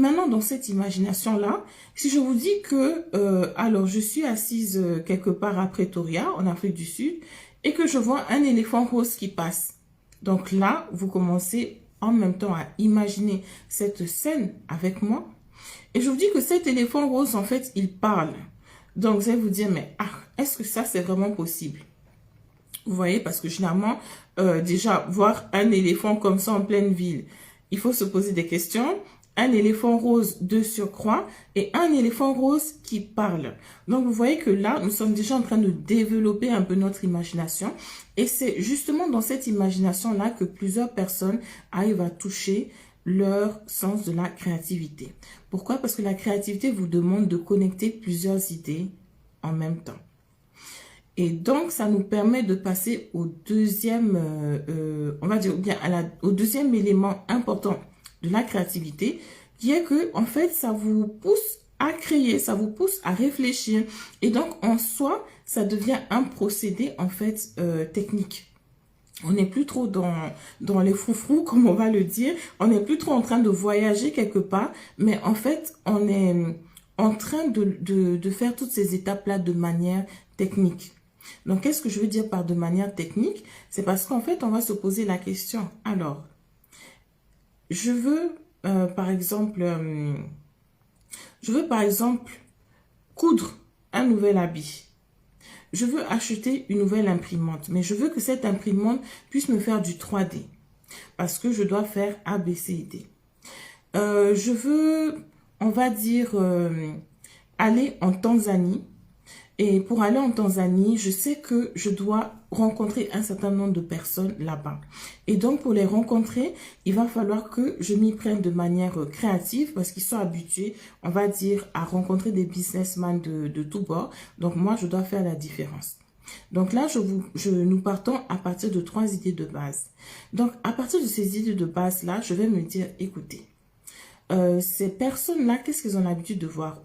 maintenant, dans cette imagination-là, si je vous dis que, alors, je suis assise quelque part à Pretoria, en Afrique du Sud, et que je vois un éléphant rose qui passe. Donc là, vous commencez en même temps à imaginer cette scène avec moi. Et je vous dis que cet éléphant rose, en fait, il parle. Donc, vous allez vous dire, mais est-ce que ça, c'est vraiment possible? Vous voyez, parce que généralement, déjà, voir un éléphant comme ça en pleine ville, il faut se poser des questions. Un éléphant rose de surcroît et un éléphant rose qui parle. Donc, vous voyez que là, nous sommes déjà en train de développer un peu notre imagination. Et c'est justement dans cette imagination-là que plusieurs personnes arrivent à toucher leur sens de la créativité. Pourquoi? Parce que la créativité vous demande de connecter plusieurs idées en même temps. Et donc, ça nous permet de passer au deuxième, on va dire bien au deuxième élément important de la créativité, qui est que, en fait, ça vous pousse à créer, ça vous pousse à réfléchir. Et donc, en soi, ça devient un procédé, en fait, technique. On n'est plus trop dans les froufrous, comme on va le dire. On n'est plus trop en train de voyager quelque part, mais en fait, on est en train de faire toutes ces étapes-là de manière technique. Donc, qu'est-ce que je veux dire par de manière technique? C'est parce qu'en fait, on va se poser la question. Alors, je veux, par exemple, coudre un nouvel habit. Je veux acheter une nouvelle imprimante, mais je veux que cette imprimante puisse me faire du 3D parce que je dois faire A, B, C et D. Je veux, on va dire, aller en Tanzanie. Et pour aller en Tanzanie, je sais que je dois rencontrer un certain nombre de personnes là-bas. Et donc, pour les rencontrer, il va falloir que je m'y prenne de manière créative parce qu'ils sont habitués, on va dire, à rencontrer des businessmen de tous bords. Donc, moi, je dois faire la différence. Donc là, nous partons à partir de 3 idées de base. Donc, à partir de ces idées de base-là, je vais me dire, écoutez, ces personnes-là, qu'est-ce qu'ils ont l'habitude de voir?